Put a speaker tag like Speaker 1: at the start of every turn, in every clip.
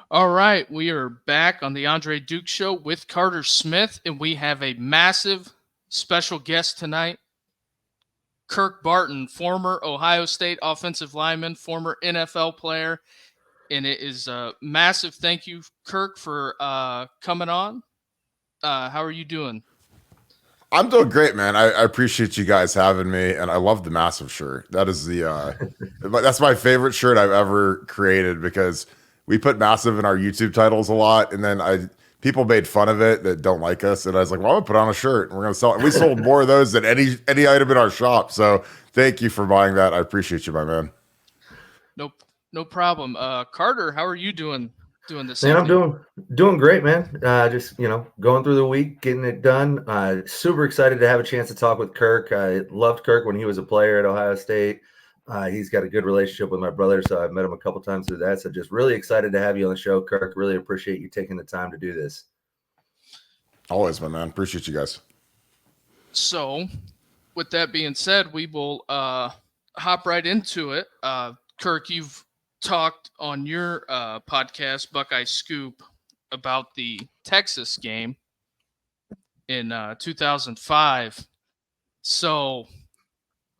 Speaker 1: All right, we are back on the Andre Duke Show with Carter Smith, and we have a massive special guest tonight. Kirk Barton, former Ohio State offensive lineman, former NFL player, and it is a massive thank you, Kirk, for coming on. How are you doing?
Speaker 2: I'm doing great, man. I appreciate you guys having me, and I love the massive shirt. That is that's my favorite shirt I've ever created because we put massive in our YouTube titles a lot, and then people made fun of it that don't like us, and I was like, well, I'm gonna put on a shirt and we're gonna sell it. And we sold more of those than any item in our shop. So thank you for buying that. I appreciate you, my man.
Speaker 1: Nope, no problem. Carter, how are you doing this
Speaker 3: Man, I'm
Speaker 1: evening?
Speaker 3: doing great, man. Just going through the week, getting it done. Super excited to have a chance to talk with Kirk. I loved Kirk when he was a player at Ohio State. He's got a good relationship with my brother, so I've met him a couple times through that. So just really excited to have you on the show, Kirk. Really appreciate you taking the time to do this.
Speaker 2: Always, my man. Appreciate you guys.
Speaker 1: So, with that being said, we will hop right into it. Kirk, you've talked on your podcast, Buckeye Scoop, about the Texas game in 2005. So,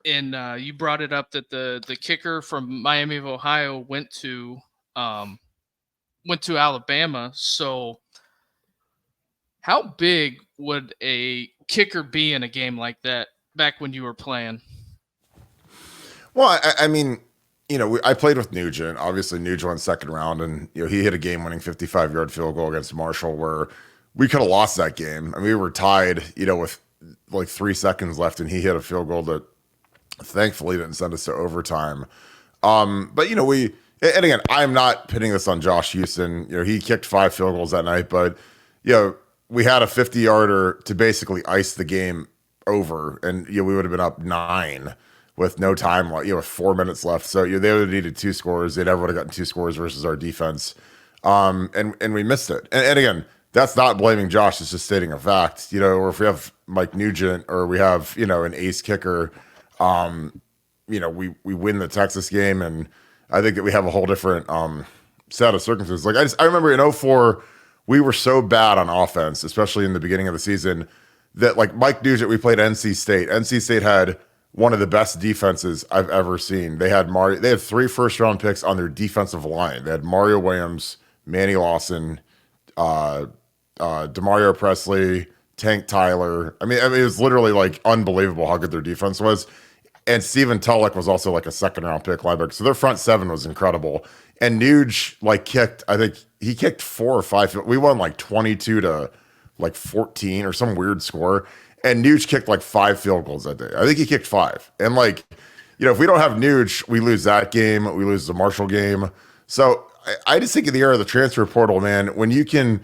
Speaker 1: and you brought it up that the kicker from Miami of Ohio went to Alabama. So, how big would a kicker be in a game like that back when you were playing?
Speaker 2: Well, I mean, I played with Nugent. Obviously, Nugent went second round, and he hit a game-winning 55-yard field goal against Marshall, where we could have lost that game. I mean, we were tied, with like 3 seconds left, and he hit a field goal that thankfully didn't send us to overtime. But and again, I'm not pitting this on Josh Houston. He kicked 5 field goals that night, but we had a 50-yarder to basically ice the game over, and we would have been up 9 with no time, with 4 minutes left. So they would have needed 2 scores. They never would have gotten 2 scores versus our defense. And we missed it. And again, that's not blaming Josh. It's just stating a fact, or if we have Mike Nugent or we have, an ace kicker, we win the Texas game. And I think that we have a whole different set of circumstances. Like I remember in 04, we were so bad on offense, especially in the beginning of the season, that like Mike Nugent, we played NC State. NC State had one of the best defenses I've ever seen. They had 3 first-round picks on their defensive line. They had Mario Williams, Manny Lawson, Demario Presley, Tank Tyler. I mean, it was literally like unbelievable how good their defense was. And Stephen Tulloch was also like a second-round pick linebacker. So their front 7 was incredible. And Nuge I think he kicked 4 or 5. We won like 22 to like 14 or some weird score. And Nuge kicked like 5 field goals that day. I think he kicked 5. And if we don't have Nuge, we lose that game. We lose the Marshall game. So I just think in the era of the transfer portal, man, when you can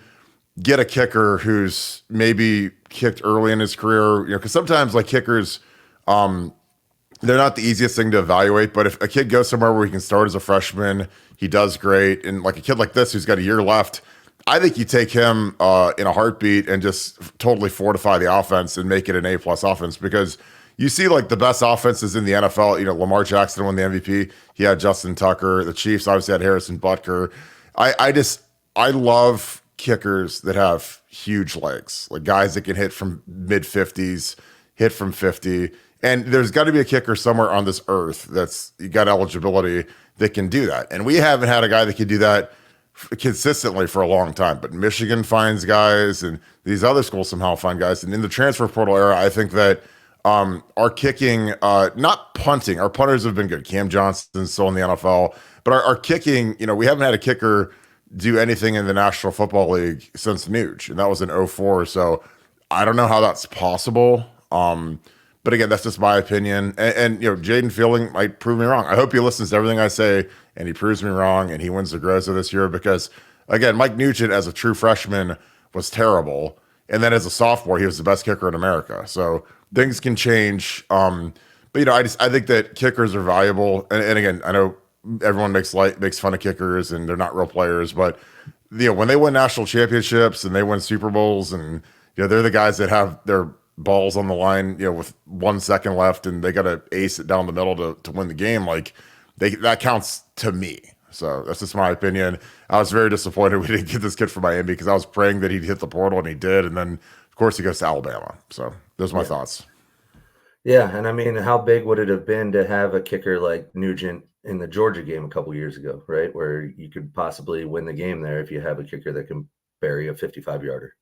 Speaker 2: get a kicker who's maybe kicked early in his career, because sometimes like kickers, they're not the easiest thing to evaluate. But if a kid goes somewhere where he can start as a freshman, he does great. And like a kid like this who's got a year left, I think you take him in a heartbeat and just totally fortify the offense and make it an A-plus offense, because you see like the best offenses in the NFL. Lamar Jackson won the MVP. He had Justin Tucker. The Chiefs obviously had Harrison Butker. I love kickers that have huge legs, like guys that can hit from mid-50s, hit from 50. And there's got to be a kicker somewhere on this earth that's got eligibility that can do that. And we haven't had a guy that can do that consistently for a long time. But Michigan finds guys, and these other schools somehow find guys. And in the transfer portal era, I think that our kicking, not punting, our punters have been good. Cam Johnson's still in the NFL, but our kicking, we haven't had a kicker do anything in the National Football League since Nuge, and that was in 04. So I don't know how that's possible. But again, that's just my opinion. And Jaden Fielding might prove me wrong. I hope he listens to everything I say and he proves me wrong and he wins the Groza this year, because again, Mike Nugent as a true freshman was terrible. And then as a sophomore, he was the best kicker in America. So things can change. But I think that kickers are valuable. And again, I know everyone makes fun of kickers and they're not real players, but when they win national championships and they win Super Bowls, and they're the guys that have their balls on the line, with 1 second left, and they got to ace it down the middle to win the game. Like that counts to me. So that's just my opinion. I was very disappointed we didn't get this kid from Miami because I was praying that he'd hit the portal, and he did. And then, of course, he goes to Alabama. So those are my thoughts.
Speaker 3: Yeah, and I mean, how big would it have been to have a kicker like Nugent in the Georgia game a couple years ago, right? Where you could possibly win the game there if you have a kicker that can bury a 55-yarder.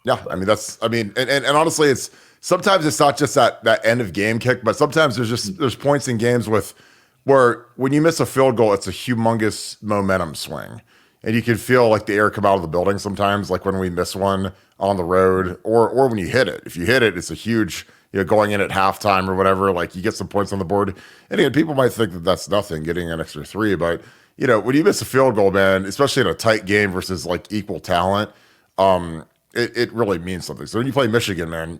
Speaker 2: Yeah, I mean, and honestly, it's sometimes it's not just that end of game kick, but sometimes there's points in games where when you miss a field goal, it's a humongous momentum swing. And you can feel like the air come out of the building sometimes, like when we miss one on the road or when you hit it. If you hit it, it's a huge, going in at halftime or whatever, like you get some points on the board. And again, people might think that that's nothing, getting an extra 3. But, when you miss a field goal, man, especially in a tight game versus like equal talent, it really means something. So when you play Michigan, man,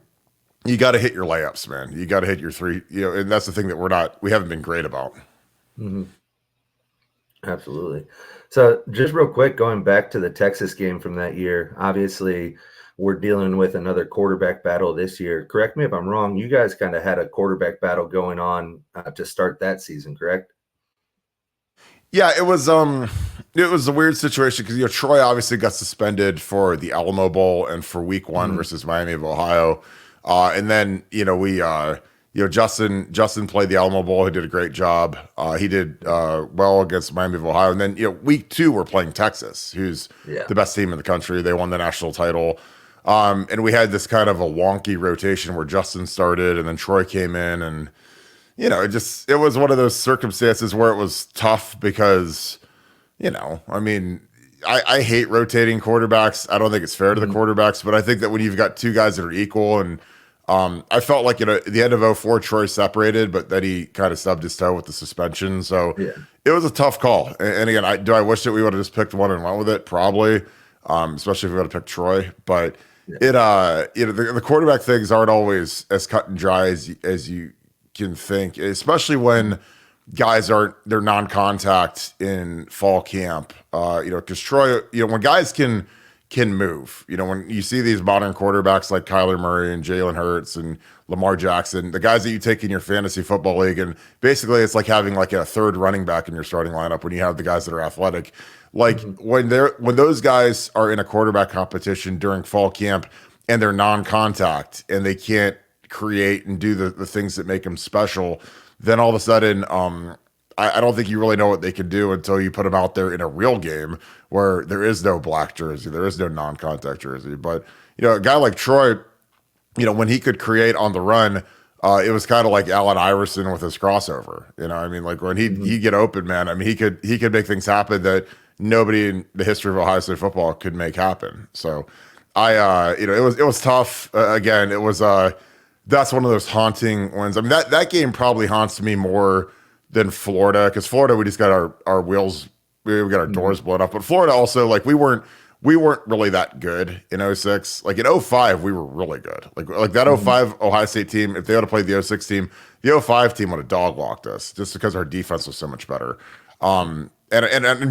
Speaker 2: you got to hit your layups, man. You got to hit your 3, and that's the thing that we haven't been great about.
Speaker 3: Mm-hmm. Absolutely. So just real quick, going back to the Texas game from that year, obviously we're dealing with another quarterback battle this year. Correct me if I'm wrong. You guys kind of had a quarterback battle going on to start that season, correct?
Speaker 2: Yeah, it was a weird situation because Troy obviously got suspended for the Alamo Bowl and for Week 1 versus Miami of Ohio, and then we Justin played the Alamo Bowl. He did a great job. He did well against Miami of Ohio, and then Week 2 we're playing Texas, who's the best team in the country. They won the national title, and we had this kind of a wonky rotation where Justin started and then Troy came in and. It was one of those circumstances where it was tough because, I hate rotating quarterbacks. I don't think it's fair to the quarterbacks, but I think that when you've got two guys that are equal and I felt like at the end of 2004, Troy separated, but then he kind of stubbed his toe with the suspension. So it was a tough call. And again, I wish that we would have just picked one and went with it, probably, especially if we would have picked Troy. But the quarterback things aren't always as cut and dry as you can think, especially when guys they're non-contact in fall camp. Because Troy, when guys can move, when you see these modern quarterbacks like Kyler Murray and Jalen Hurts and Lamar Jackson, the guys that you take in your fantasy football league, and basically it's like having like a third running back in your starting lineup when you have the guys that are athletic. Like when those guys are in a quarterback competition during fall camp and they're non-contact and they can't create and do the things that make them special, then all of a sudden I don't think you really know what they can do until you put them out there in a real game where there is no black jersey, there is no non-contact jersey. But a guy like Troy, when he could create on the run, it was kind of like Allen Iverson with his crossover. Like when he'd get open, man, he could make things happen that nobody in the history of Ohio State football could make happen. So it was tough. Again, it was that's one of those haunting ones. That game probably haunts me more than Florida, because Florida, we just got our wheels, we got our doors blown up. But Florida also, like we weren't really that good in 2006. Like in 2005, we were really good. Like that 2005 Ohio State team, if they would have played the 2006 team, the 2005 team would have dog walked us just because our defense was so much better. And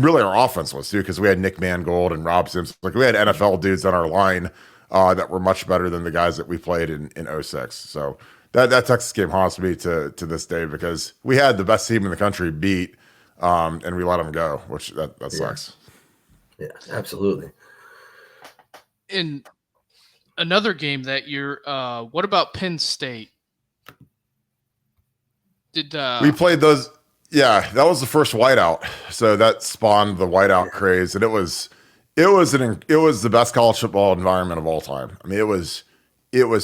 Speaker 2: really our offense was too, because we had Nick Mangold and Rob Sims. Like we had NFL dudes on our line that were much better than the guys that we played in 2006. So that Texas game haunts me to this day because we had the best team in the country beat, and we let them go, which that sucks.
Speaker 3: Yeah, absolutely.
Speaker 1: In another game that year, what about Penn State?
Speaker 2: We played those? Yeah, that was the first whiteout, so that spawned the whiteout craze, and it was the best college football environment of all time. It was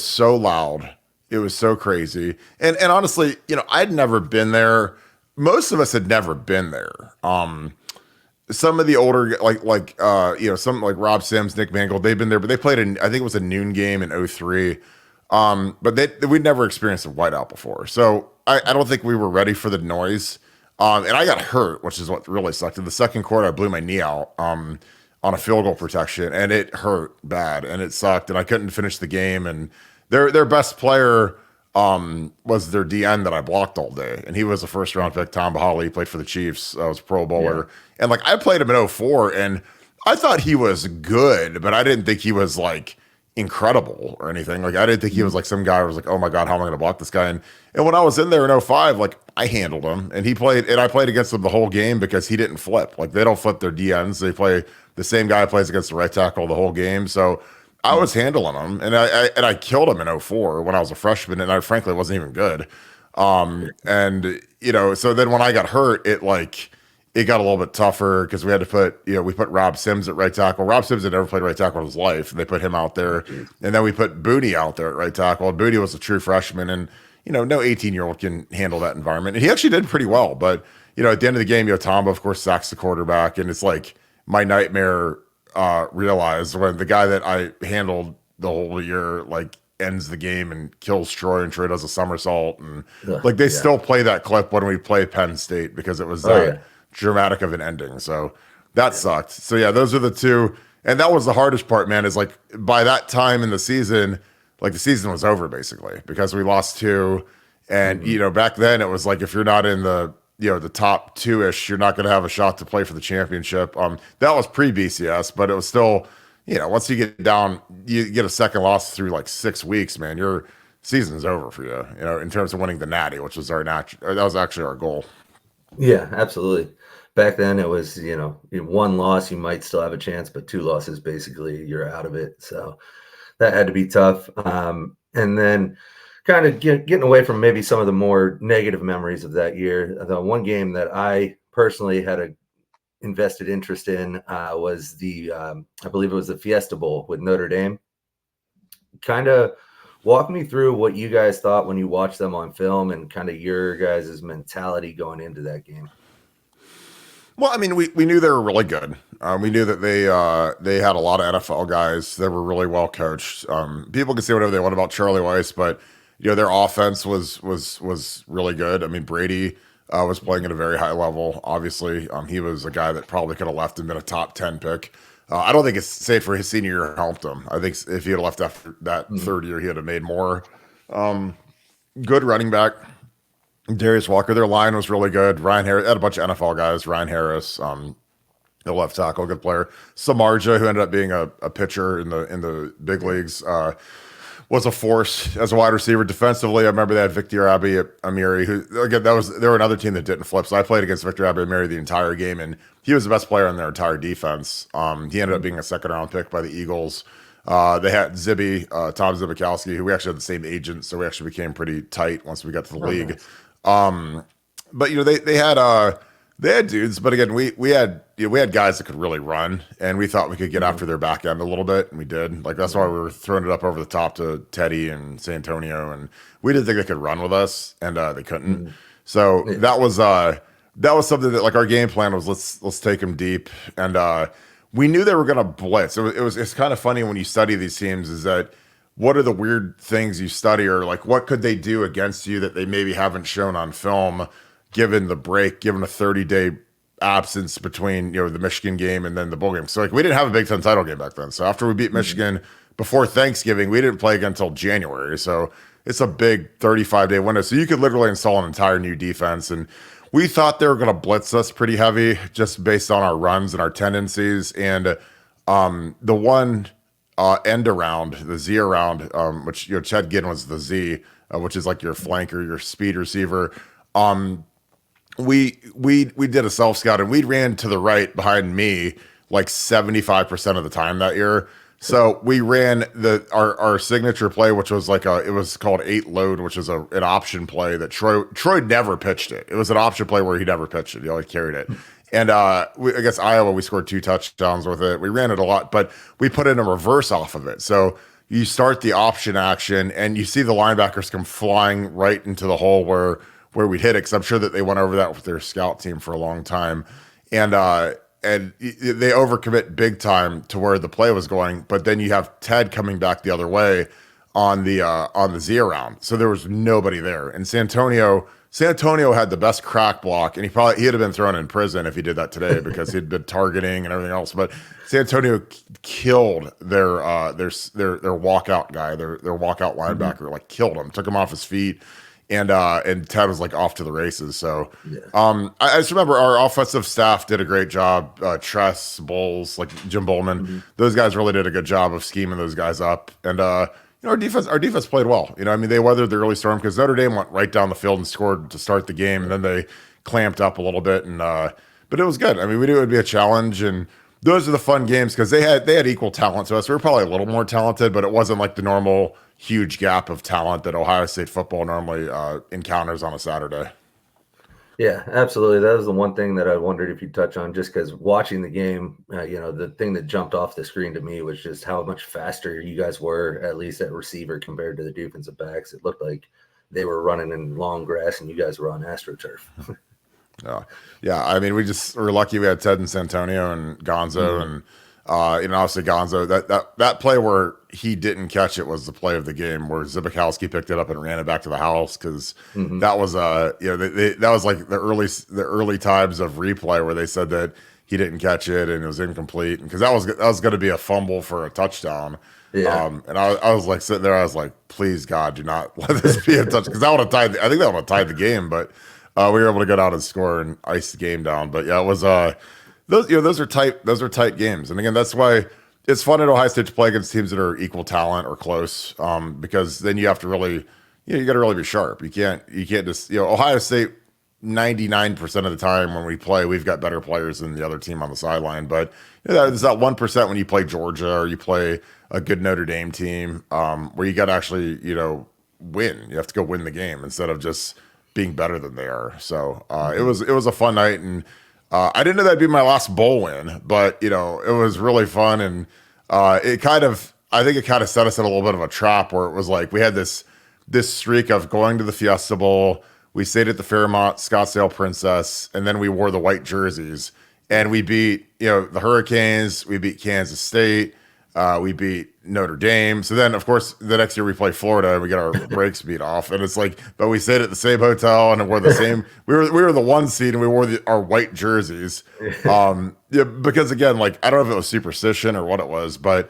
Speaker 2: so loud. It was so crazy. And honestly, I'd never been there. Most of us had never been there. Some of the older, some like Rob Sims, Nick Mangold, they've been there, but they played I think it was a noon game in 2003. But we'd never experienced a whiteout before. So I don't think we were ready for the noise. And I got hurt, which is what really sucked. In the second quarter, I blew my knee out on a field goal protection, and it hurt bad, and it sucked, and I couldn't finish the game. And their best player was their DN that I blocked all day, and he was a first-round pick, Tom Bahali. He played for the Chiefs. I was a Pro Bowler. Yeah. And, I played him in 2004, and I thought he was good, but I didn't think he was, incredible or anything. Like I didn't think he was like some guy who was like, oh my God, how am I going to block this guy? And when I was in there in '05, like I handled him and I played against him the whole game because he didn't flip. Like they don't flip their DNs. They play the same guy plays against the right tackle the whole game. So I was handling him and I killed him in '04 when I was a freshman and I frankly wasn't even good. And you know, so then when I got hurt, it got a little bit tougher because we had to we put Rob Sims at right tackle. Rob Sims had never played right tackle in his life, and they put him out there. And then we put Booty out there at right tackle. And Booty was a true freshman, and no 18-year-old can handle that environment. And he actually did pretty well. But at the end of the game, Tombo, of course, sacks the quarterback, and it's like my nightmare realized when the guy that I handled the whole year ends the game and kills Troy, and Troy does a somersault, and they still play that clip when we play Penn State because it was dramatic of an ending. So that sucked. So yeah, those are the two. And that was the hardest part, man, is like by that time in the season, the season was over basically because we lost two. And, back then it was like, if you're not in the, the top two-ish, you're not going to have a shot to play for the championship. That was pre-BCS, but it was still, once you get down, you get a second loss through 6 weeks, man, your season's over for you, in terms of winning the Natty, which was that was actually our goal.
Speaker 3: Yeah, absolutely. Back then it was, one loss, you might still have a chance, but two losses, basically you're out of it. So that had to be tough. And then kind of getting away from maybe some of the more negative memories of that year. The one game that I personally had a invested interest in was I believe it was the Fiesta Bowl with Notre Dame. Kind of walk me through what you guys thought when you watched them on film and kind of your guys' mentality going into that game.
Speaker 2: Well, I mean, we knew they were really good. We knew that they had a lot of NFL guys that were really well coached. People can say whatever they want about Charlie Weiss, but their offense was really good. I mean, Brady was playing at a very high level. Obviously, he was a guy that probably could have left and been a top 10 pick. I don't think it's safe for his senior year helped him. I think if he had left after that third year, he would have made more. Good running back. Darius Walker, their line was really good. Ryan Harris had a bunch of NFL guys. Ryan Harris, the left tackle, good player. Samardzija, who ended up being a pitcher in the big leagues, was a force as a wide receiver. Defensively, I remember they had Victor Amiri, who again they were another team that didn't flip. So I played against Victor Amiri the entire game, and he was the best player on their entire defense. He ended up being a second-round pick by the Eagles. They had Tom Zibikowski, who we actually had the same agent, so we actually became pretty tight once we got to the league.
Speaker 3: Nice.
Speaker 2: But they had dudes, but again, we had guys that could really run, and we thought we could get after their back end a little bit, and we did. That's why we were throwing it up over the top to Teddy and San Antonio, and we didn't think they could run with us, and they couldn't. So that was something that our game plan was let's take them deep, and we knew they were going to blitz. It's kind of funny when you study these teams is that what are the weird things you study, or what could they do against you that they maybe haven't shown on film, given the break, given a 30-day absence between the Michigan game and then the bowl game. So we didn't have a Big Ten title game back then. So after we beat Michigan before Thanksgiving, we didn't play again until January. So it's a big 35-day window. So you could literally install an entire new defense. And we thought they were going to blitz us pretty heavy just based on our runs and our tendencies. And the one end around, the Z around, which Chad Ginn was the Z, which is your flanker, your speed receiver. We did a self scout and we ran to the right behind me 75% of the time that year. So we ran our signature play, which was it was called 8 load, which is an option play that Troy never pitched it. It was an option play where he never pitched it. He only carried it. And against Iowa, we scored 2 touchdowns with it. We ran it a lot, but we put in a reverse off of it. So you start the option action, and you see the linebackers come flying right into the hole where we'd hit it, because I'm sure that they went over that with their scout team for a long time. And they overcommit big time to where the play was going, but then you have Ted coming back the other way on the Z around. So there was nobody there. And San Antonio had the best crack block, and he'd have been thrown in prison if he did that today because he'd been targeting and everything else. But San Antonio killed their walkout guy, their walkout linebacker, killed him, took him off his feet. and Ted was like off to the races. So
Speaker 3: Yeah.
Speaker 2: I just remember our offensive staff did a great job. Tress, Bowles, like Jim Bowman, those guys really did a good job of scheming those guys up. And our defense played well. I mean, they weathered the early storm because Notre Dame went right down the field and scored to start the game, and then they clamped up a little bit. And but it was good. I mean, we knew it would be a challenge, and those are the fun games because they had equal talent to us. We were probably a little more talented, but it wasn't like the normal huge gap of talent that Ohio State football normally encounters on a Saturday.
Speaker 3: Yeah, absolutely. That was the one thing that I wondered if you'd touch on, just because watching the game, the thing that jumped off the screen to me was just how much faster you guys were, at least at receiver, compared to the defensive backs. It looked like they were running in long grass and you guys were on AstroTurf.
Speaker 2: Yeah. I mean, we're lucky we had Ted and Santonio and Gonzo and obviously Gonzo. That play where he didn't catch it was the play of the game, where Zibikowski picked it up and ran it back to the house because that was that was like the early times of replay where they said that he didn't catch it and it was incomplete, because that was going to be a fumble for a touchdown.
Speaker 3: Yeah.
Speaker 2: And I was like sitting there, I was like, please God, do not let this be a touch, because that would have tied. I think that would have tied the game, but we were able to go down and score and ice the game down. But yeah, it was those are tight games, and again, that's why it's fun at Ohio State to play against teams that are equal talent or close, because then you have to really, you got to really be sharp. You can't just, Ohio State 99% of the time when we play, we've got better players than the other team on the sideline. But there's that 1% when you play Georgia or you play a good Notre Dame team, where you got to actually, win. You have to go win the game instead of just being better than they are. So it was a fun night, and I didn't know that'd be my last bowl win, but it was really fun, and I think it kind of set us in a little bit of a trap where it was like we had this streak of going to the Fiesta Bowl. We stayed at the Fairmont Scottsdale Princess, and then we wore the white jerseys, and we beat the Hurricanes. We beat Kansas State. We beat Notre Dame. So then, of course, the next year we play Florida and we get our breaks beat off. And it's like, but we stayed at the same hotel and wore the same. We were the 1 seed and we wore our white jerseys. Because again, like, I don't know if it was superstition or what it was, but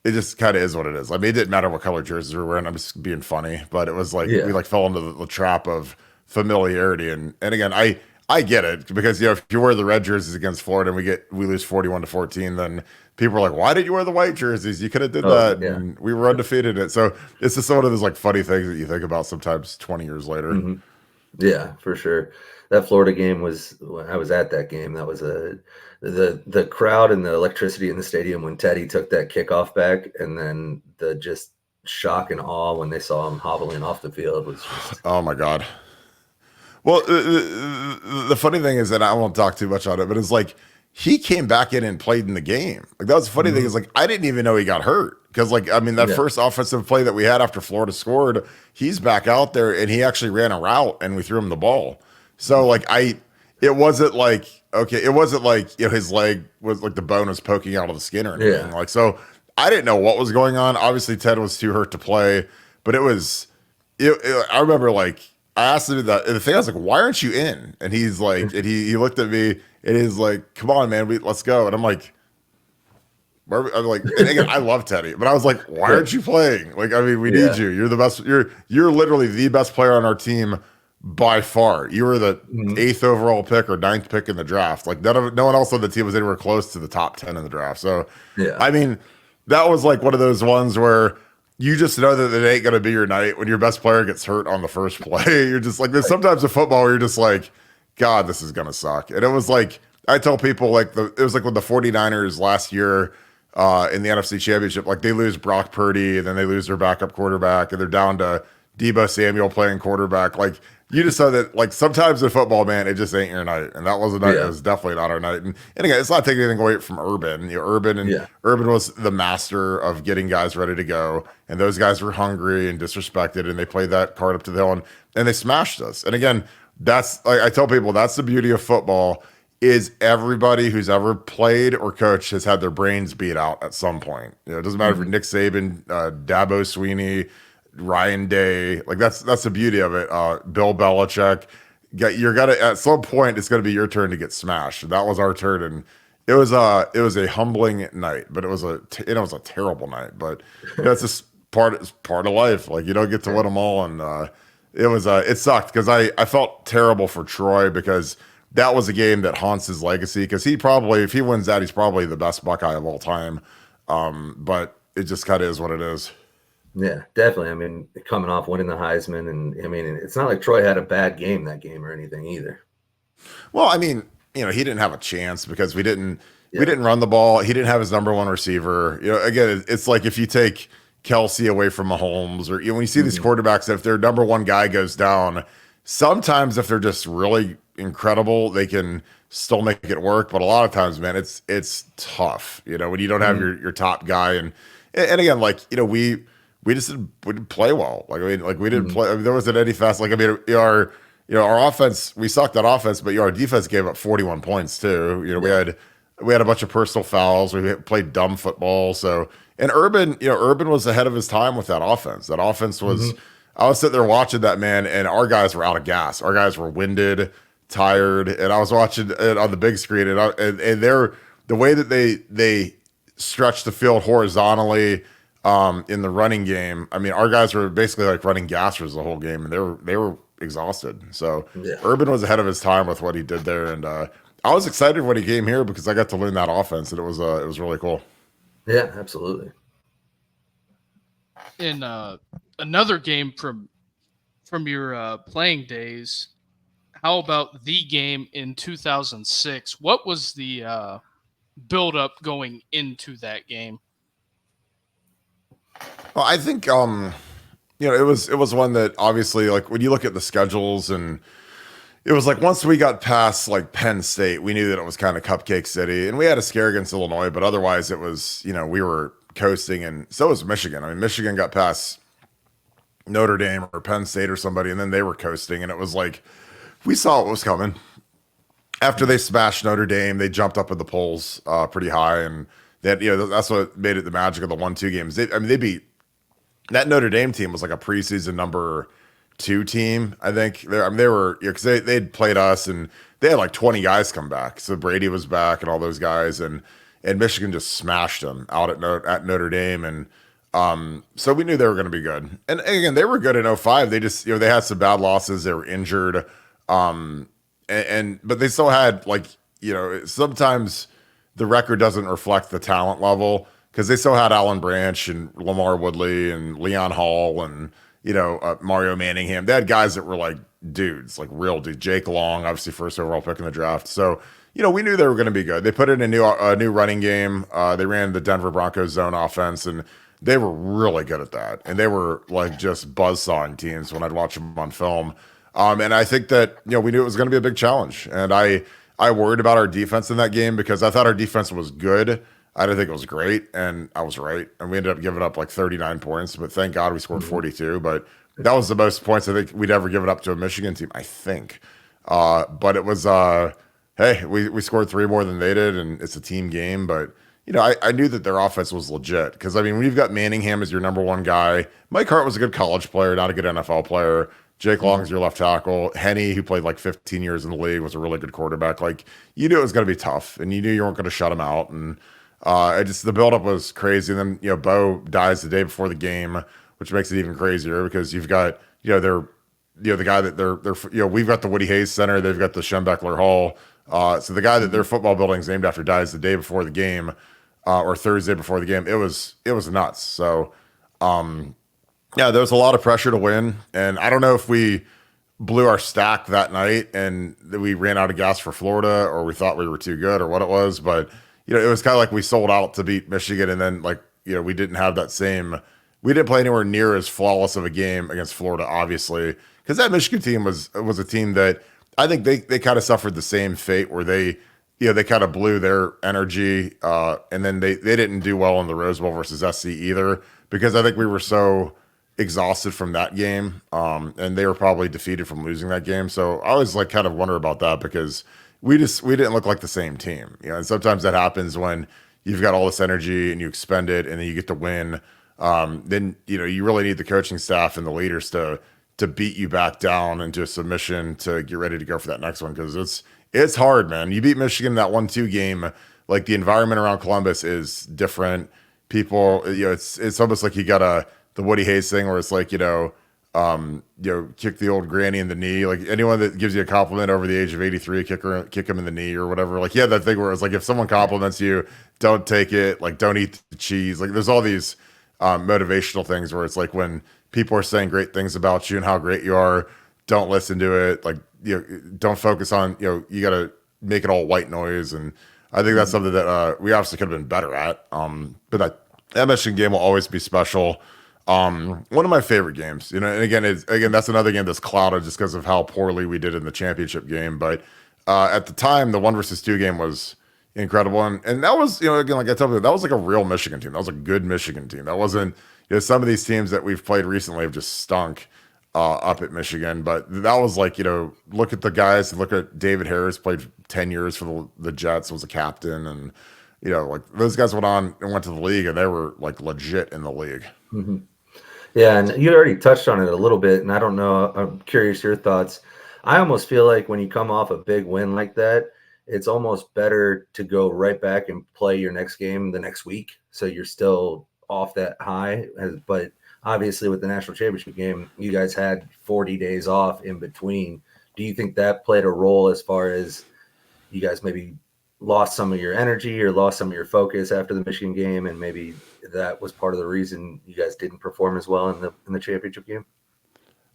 Speaker 2: it just kind of is what it is. I mean, it didn't matter what color jerseys we were wearing. I'm just being funny, but it was like we like fell into the trap of familiarity. And again, I get it, because if you wear the red jerseys against Florida and we lose 41-14, then people are like, why did you wear the white jerseys? You could have did that. Yeah. And we were undefeated in it. So it's just one of those like funny things that you think about sometimes 20 years later.
Speaker 3: Mm-hmm. Yeah, for sure. That Florida game I was at that game. That was the crowd and the electricity in the stadium when Teddy took that kickoff back, and then the just shock and awe when they saw him hobbling off the field was just...
Speaker 2: Oh my God. Well, the funny thing is that I won't talk too much on it, but it's like he came back in and played in the game. Like, that was the funny thing, is like I didn't even know he got hurt, because that first offensive play that we had after Florida scored, he's back out there and he actually ran a route and we threw him the ball. So like it wasn't like his leg was like the bone was poking out of the skin or anything. Like, so I didn't know what was going on. Obviously Ted was too hurt to play, but I remember like I asked him that, and the thing, I was like, why aren't you in? And he's like, and he looked at me and he's like, come on, man, let's go. And I'm like, I'm like, and again, I love Teddy, but I was like, why aren't you playing? Like, I mean, we need you. You're the best. You're literally the best player on our team by far. You were the 8th overall pick or 9th pick in the draft. Like, no one else on the team was anywhere close to the top 10 in the draft. So, I mean, that was like one of those ones where you just know that it ain't going to be your night when your best player gets hurt on the first play. You're just like, there's sometimes in football where you're just like, God, this is going to suck. And it was like, I tell people, like, it was like with the 49ers last year in the NFC Championship, like they lose Brock Purdy and then they lose their backup quarterback and they're down to Deebo Samuel playing quarterback. Like, you just know that, like, sometimes in football, man, it just ain't your night. And that was a night. It was definitely not our night. And again, it's not taking anything away from Urban. Urban was the master of getting guys ready to go. And those guys were hungry and disrespected, and they played that card up to the hill, and they smashed us. And again, that's, like, I tell people, that's the beauty of football, is everybody who's ever played or coached has had their brains beat out at some point. It doesn't matter if you're Nick Saban, Dabo Sweeney, Ryan Day, like that's the beauty of it. Bill Belichick, at some point it's gonna be your turn to get smashed. And that was our turn, and it was a humbling night, but it was a terrible night. But it's just part of life. Like, you don't get to win them all, and it sucked because I felt terrible for Troy because that was a game that haunts his legacy because he probably, if he wins that, he's probably the best Buckeye of all time. But it just kind of is what it is.
Speaker 3: Yeah, definitely. I mean, coming off winning the Heisman, and I mean, it's not like Troy had a bad game that game or anything either.
Speaker 2: Well, I mean, he didn't have a chance because we didn't run the ball. He didn't have his number one receiver. Again, it's like if you take Kelsey away from Mahomes, or when you see these quarterbacks, if their number one guy goes down, sometimes if they're just really incredible, they can still make it work. But a lot of times, man, it's tough. When you don't have your top guy, and again, like we just didn't play well. Like we didn't play. I mean, there wasn't any fast. Like our offense, we sucked at offense, but our defense gave up 41 points too. We had a bunch of personal fouls. We played dumb football. So, and Urban was ahead of his time with that offense. That offense was. I was sitting there watching that, man, and our guys were out of gas. Our guys were winded, tired, and I was watching it on the big screen, and they're the way that they stretched the field horizontally. In the running game, I mean, our guys were basically like running gassers the whole game, and they were exhausted. So Urban was ahead of his time with what he did there, and I was excited when he came here because I got to learn that offense, and it was really cool.
Speaker 3: Yeah, absolutely.
Speaker 1: In another game from your playing days, how about the game in 2006? What was the build up going into that game?
Speaker 2: Well, I think it was one that obviously, like, when you look at the schedules, and it was like once we got past like Penn State, we knew that it was kind of Cupcake City, and we had a scare against Illinois, but otherwise it was, we were coasting, and so was Michigan. I mean, Michigan got past Notre Dame or Penn State or somebody, and then they were coasting, and it was like we saw what was coming. After they smashed Notre Dame, they jumped up in the polls pretty high, and that's what made it the magic of the 1-2 games. They beat that Notre Dame team was like a preseason number 2 team. I think they were because they'd played us, and they had like 20 guys come back. So Brady was back and all those guys, and Michigan just smashed them out at Notre Dame, and so we knew they were going to be good. And again, they were good in 05. They just they had some bad losses. They were injured, but they still had sometimes the record doesn't reflect the talent level because they still had Alan Branch and Lamar Woodley and Leon Hall and Mario Manningham. They had guys that were like dudes, like real dudes. Jake Long, obviously first overall pick in the draft. So we knew they were going to be good. They put in a new running game. They ran the Denver Broncos zone offense, and they were really good at that. And they were like just buzzsawing teams when I'd watch them on film. And I think that we knew it was going to be a big challenge. And I worried about our defense in that game because I thought our defense was good. I didn't think it was great, and I was right. And we ended up giving up like 39 points, but thank God we scored 42. But that was the most points I think we'd ever given up to a Michigan team, I think. But it was, hey, we scored 3 more than they did, and it's a team game. But, I knew that their offense was legit because, I mean, when you've got Manningham as your number one guy, Mike Hart was a good college player, not a good NFL player. Jake Long is your left tackle. Henny, who played like 15 years in the league, was a really good quarterback. Like, you knew it was going to be tough, and you knew you weren't going to shut him out. And the buildup was crazy. And then, Bo dies the day before the game, which makes it even crazier because you've got, the guy that they're we've got the Woody Hayes Center, they've got the Schembechler Hall. So the guy that their football building's named after dies the day before the game, or Thursday before the game. It was nuts. So, yeah, there was a lot of pressure to win, and I don't know if we blew our stack that night and we ran out of gas for Florida, or we thought we were too good, or what it was. But it was kind of like we sold out to beat Michigan, and then we didn't have that same. We didn't play anywhere near as flawless of a game against Florida, obviously, because that Michigan team was a team that I think they kind of suffered the same fate where they kind of blew their energy, and then they didn't do well in the Rose Bowl versus SC either, because I think we were so exhausted from that game, and they were probably defeated from losing that game. So I always kind of wonder about that because we didn't look like the same team, and sometimes that happens when you've got all this energy and you expend it and then you get to win. Then you really need the coaching staff and the leaders to beat you back down into a submission to get ready to go for that next one, because it's hard, man. You beat Michigan in that 1-2 game, like the environment around Columbus is different. People, it's almost like you got the Woody Hayes thing where it's like, kick the old granny in the knee. Like anyone that gives you a compliment over the age of 83, kick him in the knee or whatever. Like, yeah, that thing where it's like, if someone compliments you, don't take it. Like, don't eat the cheese. Like, there's all these motivational things where it's like when people are saying great things about you and how great you are, don't listen to it. Like, don't focus on, you got to make it all white noise. And I think that's something that we obviously could have been better at. But that Michigan game will always be special. One of my favorite games, and again, that's another game that's clouded just because of how poorly we did in the championship game. But at the time, the 1-2 game was incredible. And that was, again, like I told you, that was like a real Michigan team. That was a good Michigan team. That wasn't, some of these teams that we've played recently have just stunk up at Michigan. But that was like, look at the guys, look at David Harris, played 10 years for the Jets, was a captain. And, like those guys went on and went to the league and they were like legit in the league.
Speaker 3: Mm-hmm. Yeah, and you already touched on it a little bit, and I don't know, I'm curious your thoughts. I almost feel like when you come off a big win like that, it's almost better to go right back and play your next game the next week, so you're still off that high. But obviously with the national championship game, you guys had 40 days off in between. Do you think that played a role as far as you guys maybe lost some of your energy or lost some of your focus after the Michigan game, and maybe that was part of the reason you guys didn't perform as well in the championship game?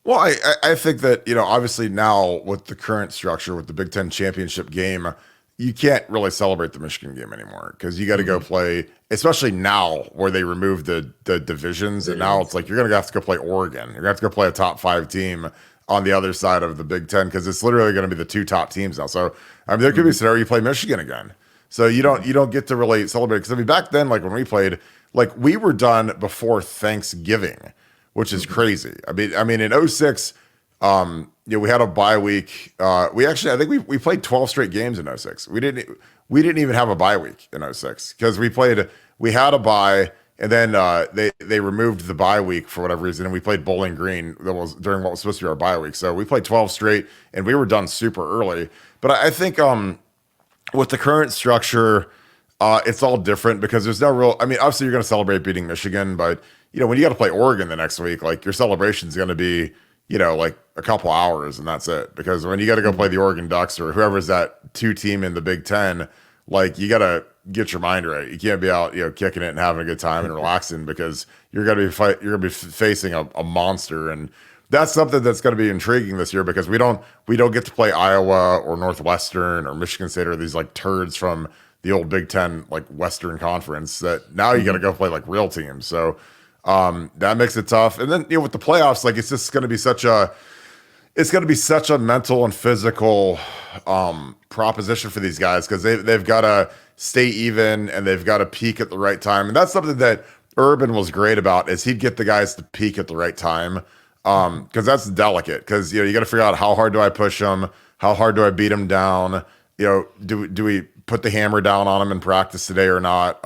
Speaker 2: Well, I think that, obviously now with the current structure with the Big Ten championship game, you can't really celebrate the Michigan game anymore because you got to go play, especially now where they removed the divisions. And now it's like you're going to have to go play Oregon. You're going to have to go play a top 5 team on the other side of the Big Ten because it's literally going to be the 2 top teams now. So, there could be a scenario you play Michigan again. So you don't get to really celebrate because back then, like when we played, like we were done before Thanksgiving, which is crazy. I mean in 06, we had a bye week. I think we played 12 straight games in 06. We didn't even have a bye week in 06 because we had a bye and then they removed the bye week for whatever reason, and we played Bowling Green that was during what was supposed to be our bye week. So we played 12 straight and we were done super early. But I think with the current structure, it's all different because there's no real. I mean, obviously you're going to celebrate beating Michigan, but when you got to play Oregon the next week, like your celebration is going to be, like a couple hours and that's it. Because when you got to go play the Oregon Ducks or whoever's that 2 team in the Big Ten, like you got to get your mind right. You can't be out, kicking it and having a good time and relaxing because you're going to be facing a monster. And that's something that's going to be intriguing this year because we don't get to play Iowa or Northwestern or Michigan State or these like turds from the old Big Ten, like Western Conference that now you got to go play like real teams. So that makes it tough. And then, with the playoffs, like it's just going to be such a mental and physical proposition for these guys because they've got to stay even and they've got to peak at the right time. And that's something that Urban was great about is he'd get the guys to peak at the right time. Because that's delicate because, you got to figure out how hard do I push them? How hard do I beat them down? Do we put the hammer down on them in practice today or not?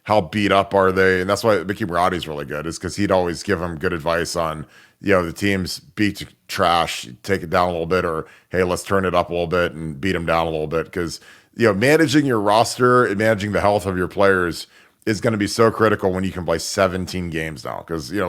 Speaker 2: How beat up are they? And that's why Mickey Marotti's really good is because he'd always give them good advice on, the team's beat trash, take it down a little bit, or, hey, let's turn it up a little bit and beat them down a little bit. Because, managing your roster and managing the health of your players is going to be so critical when you can play 17 games now. Because, the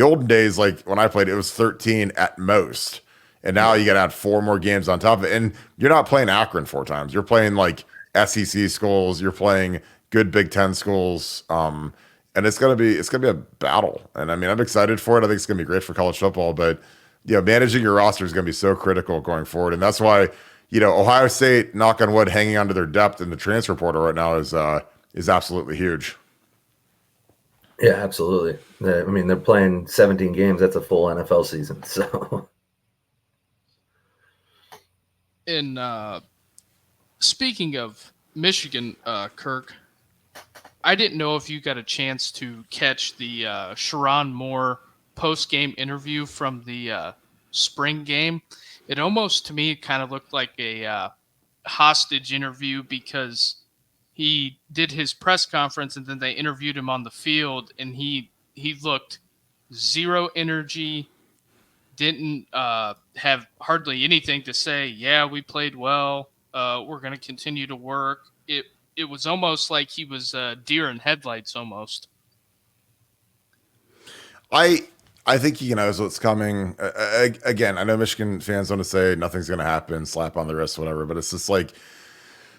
Speaker 2: olden days, like when I played, it was 13 at most. And now you got to add 4 more games on top of it. And you're not playing Akron 4 times. You're playing like SEC schools. You're playing good Big Ten schools. And it's gonna be a battle. And I mean, I'm excited for it. I think it's gonna be great for college football. But managing your roster is gonna be so critical going forward. And that's why Ohio State, knock on wood, hanging onto their depth in the transfer portal right now is absolutely huge.
Speaker 3: Yeah, absolutely. I mean, they're playing 17 games. That's a full NFL season. So.
Speaker 1: In speaking of Michigan, Kirk, I didn't know if you got a chance to catch the Sharon Moore post-game interview from the spring game. It almost, to me, kind of looked like a hostage interview because he did his press conference and then they interviewed him on the field, and he looked zero energy, didn't have hardly anything to say. Yeah, we played well. We're going to continue to work. It was almost like he was deer in headlights almost.
Speaker 2: I I think he knows what's coming. Again, I know Michigan fans want to say nothing's going to happen, slap on the wrist, whatever. But it's just like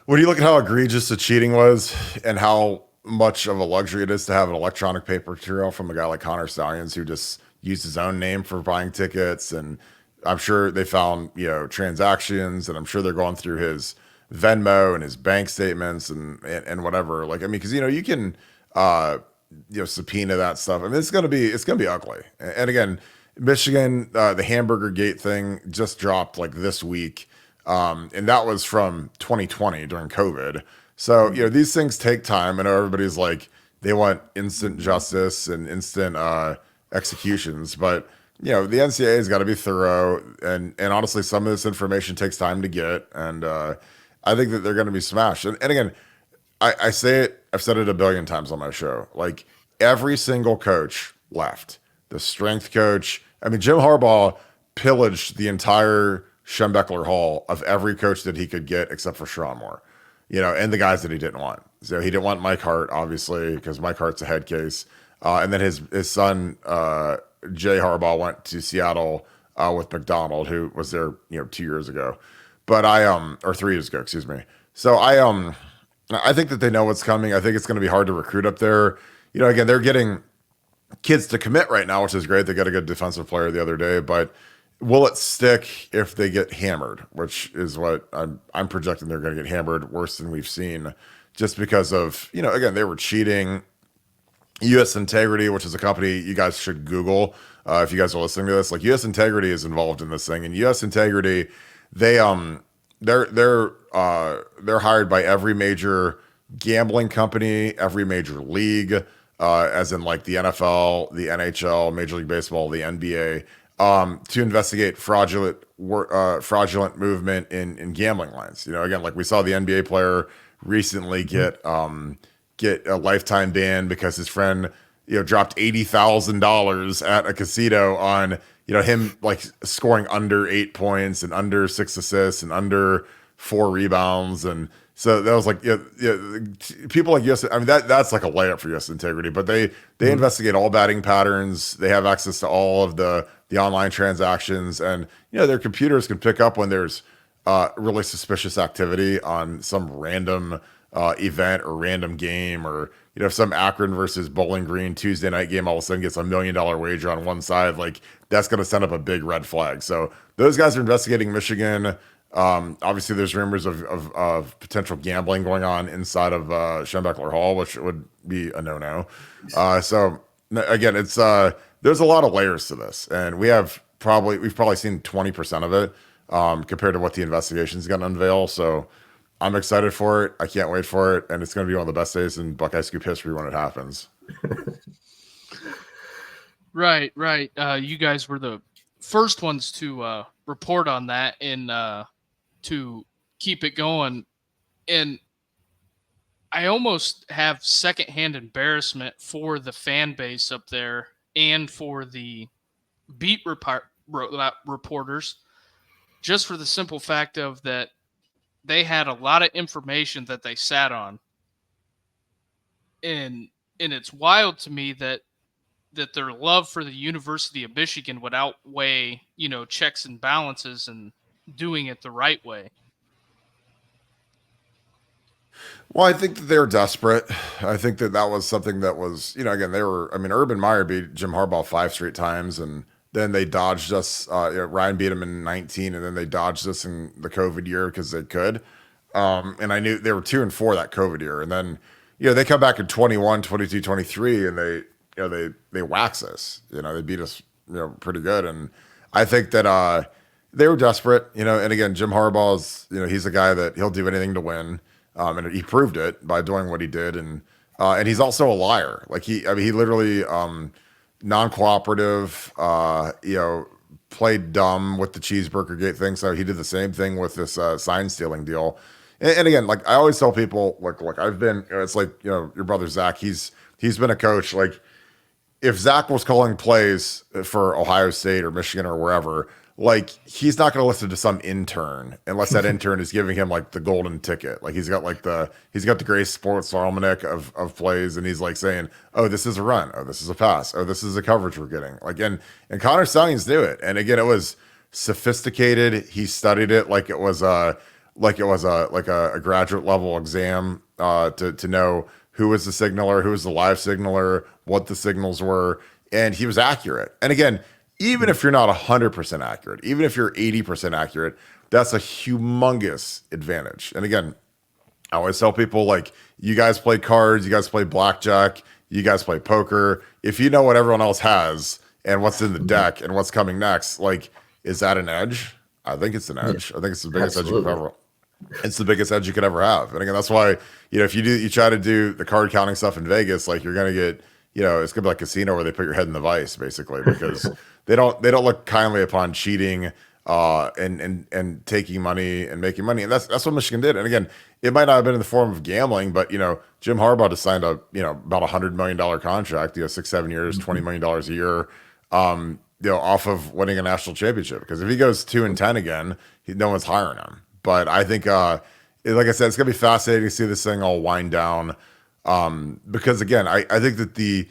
Speaker 2: when you look at how egregious the cheating was and how much of a luxury it is to have an electronic paper trail from a guy like Connor Stallions who just used his own name for buying tickets, and I'm sure they found transactions, and I'm sure they're going through his Venmo and his bank statements and whatever. Like I mean, because you can subpoena that stuff. I mean, it's gonna be ugly. And again, Michigan, the hamburger gate thing just dropped like this week, and that was from 2020 during COVID. So these things take time. I know everybody's like they want instant justice and instant executions, but the NCAA has got to be thorough. And honestly, some of this information takes time to get, and I think that they're going to be smashed. And again, I say it, I've said it a billion times on my show. Like every single coach left. The strength coach. I mean, Jim Harbaugh pillaged the entire Schembechler Hall of every coach that he could get except for Sharon Moore, and the guys that he didn't want. So he didn't want Mike Hart, obviously, because Mike Hart's a head case. And then his son, Jay Harbaugh, went to Seattle with McDonald, who was there, 2 years ago. But or 3 years ago, excuse me. So I think that they know what's coming. I think it's going to be hard to recruit up there. Again, they're getting kids to commit right now, which is great. They got a good defensive player the other day, but will it stick if they get hammered? Which is what I'm projecting they're going to get hammered worse than we've seen, just because of again they were cheating. U.S. Integrity, which is a company you guys should Google if you guys are listening to this. Like U.S. Integrity is involved in this thing, and U.S. Integrity, they're hired by every major gambling company, every major league, as in like the NFL, the NHL, Major League Baseball, the NBA, to investigate fraudulent movement in gambling lines. Again, like we saw the NBA player recently get a lifetime ban because his friend dropped $80,000 at a casino on him like scoring under 8 points and under 6 assists and under 4 rebounds. And so that was like people like US. I mean that's like a layup for US Integrity, but they investigate all batting patterns. They have access to all of the online transactions, and their computers can pick up when there's really suspicious activity on some random event or random game, or if some Akron versus Bowling Green Tuesday night game all of a sudden gets $1 million wager on one side, like that's going to send up a big red flag. So those guys are investigating Michigan. Obviously, there's rumors of potential gambling going on inside of Schembechler Hall, which would be a no-no. So again, it's there's a lot of layers to this, and we've probably seen 20% of it compared to what the investigation is going to unveil. So I'm excited for it. I can't wait for it, and it's going to be one of the best days in Buckeye Scoop history when it happens.
Speaker 1: Right. You guys were the first ones to report on that and to keep it going. And I almost have secondhand embarrassment for the fan base up there and for the beat reporters, just for the simple fact of that they had a lot of information that they sat on. And it's wild to me that their love for the University of Michigan would outweigh, checks and balances and doing it the right way.
Speaker 2: Well, I think that they're desperate. I think that was something that was, again, Urban Meyer beat Jim Harbaugh 5 straight times, and then they dodged us. Ryan beat him in 19, and then they dodged us in the COVID year because they could. And I knew they were 2-4 that COVID year. And then, they come back in 21, 22, 23, and they wax us. They beat us, pretty good. And I think that they were desperate, and again, Jim Harbaugh's, he's a guy that he'll do anything to win. And he proved it by doing what he did. And he's also a liar. Like he literally, non-cooperative, played dumb with the cheeseburger gate thing. So he did the same thing with this sign stealing deal. And again, like I always tell people, like I've been, it's like, your brother Zach, he's been a coach. Like if Zach was calling plays for Ohio State or Michigan or wherever, like he's not going to listen to some intern unless that intern is giving him like the golden ticket. Like he's got the Grace Sports Almanac of plays, and he's like saying, "Oh, this is a run. Oh, this is a pass. Oh, this is a coverage we're getting." Like and Connor Stalions knew it, and again, it was sophisticated. He studied it like it was a graduate level exam to know who was the signaler, who was the live signaler, what the signals were, and he was accurate. And again, even if you're not 100% accurate, even if you're 80% accurate, that's a humongous advantage. And again, I always tell people, like, you guys play cards, you guys play blackjack, you guys play poker. If you know what everyone else has and what's in the deck and what's coming next, like, is that an edge? I think it's an edge. I think it's the biggest edge you could ever. It's the biggest edge you could ever have. And again, that's why, if you try to do the card counting stuff in Vegas, like, you're gonna get, it's gonna be like casino where they put your head in the vice, basically, because they don't look kindly upon cheating and taking money and making money. And that's what Michigan did. And again, it might not have been in the form of gambling, but Jim Harbaugh just signed a about $100 million contract, 6-7 years, $20 million a year, off of winning a national championship. Because if he goes 2-10 again, no one's hiring him. But I think, like I said, it's gonna be fascinating to see this thing all wind down. Because again, I think that the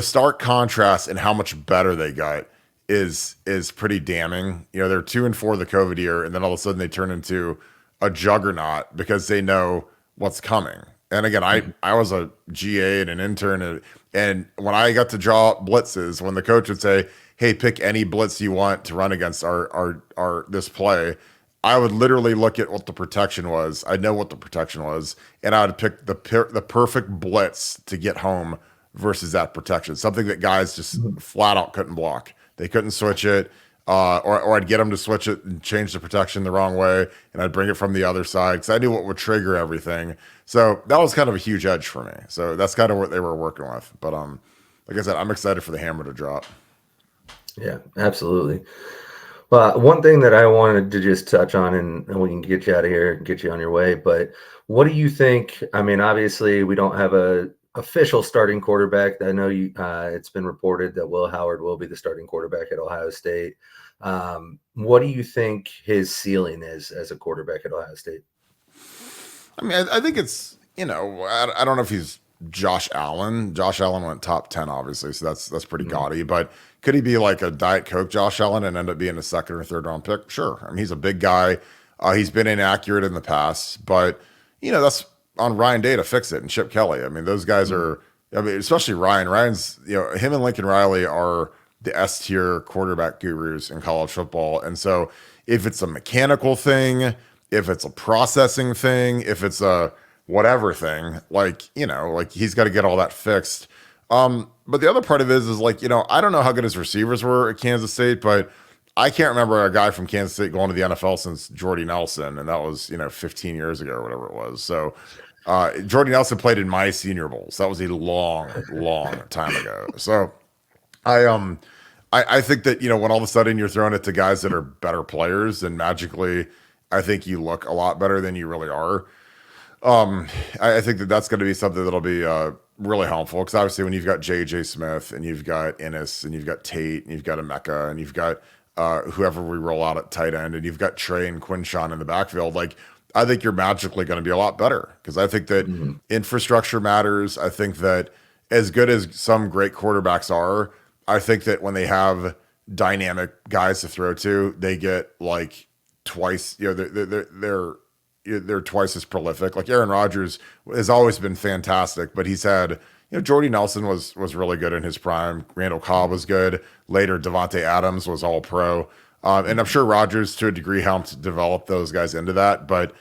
Speaker 2: stark contrast and how much better they got is pretty damning. They're 2-4 the COVID year, and then all of a sudden they turn into a juggernaut because they know what's coming. And again, I was a GA and an intern, and when I got to draw blitzes, when the coach would say, "Hey, pick any blitz you want to run against our this play," I would literally look at what the protection was. I'd know what the protection was, and I would pick the perfect blitz to get home versus that protection. Something that guys just flat out couldn't block. They couldn't switch it, or I'd get them to switch it and change the protection the wrong way, and I'd bring it from the other side because I knew what would trigger everything. So that was kind of a huge edge for me. So that's kind of what they were working with. But like I said, I'm excited for the hammer to drop.
Speaker 3: Yeah, absolutely. Well, one thing that I wanted to just touch on, and we can get you out of here and get you on your way, but what do you think? I mean, obviously, we don't have a official starting quarterback. I know it's been reported that Will Howard will be the starting quarterback at Ohio State. What do you think his ceiling is as a quarterback at Ohio State?
Speaker 2: I mean, I think it's, I don't know if he's Josh Allen. Josh Allen went top 10, obviously, so that's pretty gaudy. But could he be like a Diet Coke Josh Allen and end up being a second or third round pick? Sure. I mean, he's a big guy. He's been inaccurate in the past, but that's on Ryan Day to fix it, and Chip Kelly. I mean, those guys are. I mean, especially Ryan. Ryan's, him and Lincoln Riley are the S tier quarterback gurus in college football. And so, if it's a mechanical thing, if it's a processing thing, if it's a whatever thing, like he's got to get all that fixed. But the other part of it is like, I don't know how good his receivers were at Kansas State, but I can't remember a guy from Kansas State going to the NFL since Jordy Nelson, and that was 15 years ago or whatever it was. So Jordy Nelson played in my Senior Bowl, so that was a long time ago. So I think that when all of a sudden you're throwing it to guys that are better players, then magically I think you look a lot better than you really are. I think that that's going to be something that'll be really helpful, because obviously when you've got J.J. Smith and you've got Ennis and you've got Tate and you've got Emeka and you've got whoever we roll out at tight end and you've got Trey and Quinshawn in the backfield, like, I think you're magically going to be a lot better, because I think that infrastructure matters. I think that as good as some great quarterbacks are, I think that when they have dynamic guys to throw to, they get like twice, they're twice as prolific. Like Aaron Rodgers has always been fantastic, but he's had, Jordy Nelson was really good in his prime. Randall Cobb was good. Later, Devontae Adams was all pro. And I'm sure Rodgers to a degree helped develop those guys into that, but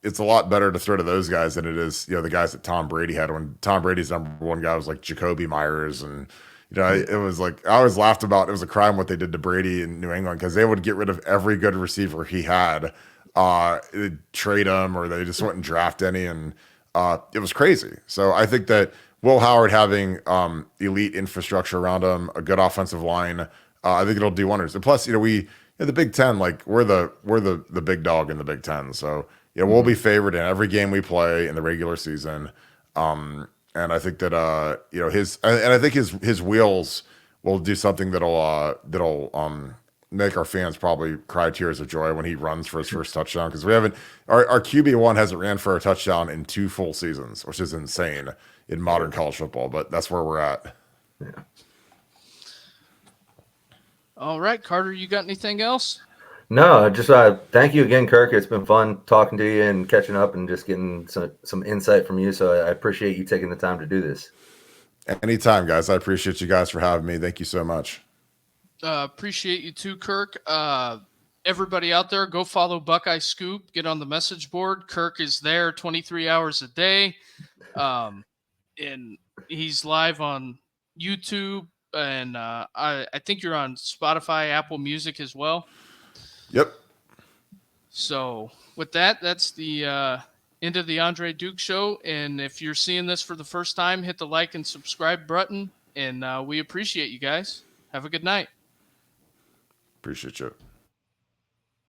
Speaker 2: it's a lot better to throw to those guys than it is, the guys that Tom Brady had. When Tom Brady's number one guy was like Jacoby Myers, and it was like, I always laughed about, it was a crime what they did to Brady in New England, because they would get rid of every good receiver he had, trade him, or they just wouldn't draft any, and it was crazy. So I think that Will Howard having elite infrastructure around him, a good offensive line, I think it'll do wonders. And plus, we the Big Ten, like we're the big dog in the Big Ten, so we'll be favored in every game we play in the regular season. And I think that I think his wheels will do something that'll make our fans probably cry tears of joy when he runs for his first touchdown, because we haven't our QB1 hasn't ran for a touchdown in 2 full seasons, which is insane in modern college football, but that's where we're at.
Speaker 3: Yeah.
Speaker 1: All right, Carter, you got anything else?
Speaker 3: No, just thank you again, Kirk. It's been fun talking to you and catching up and just getting some insight from you. So I appreciate you taking the time to do this.
Speaker 2: Anytime, guys. I appreciate you guys for having me. Thank you so much.
Speaker 1: Appreciate you too, Kirk. Everybody out there, go follow Buckeye Scoop. Get on the message board. Kirk is there 23 hours a day. And he's live on YouTube. And I think you're on Spotify, Apple Music as well.
Speaker 2: Yep.
Speaker 1: So with that, that's the end of the Andre Duke Show. And if you're seeing this for the first time, hit the like and subscribe button. And we appreciate you guys. Have a good night.
Speaker 2: Appreciate you.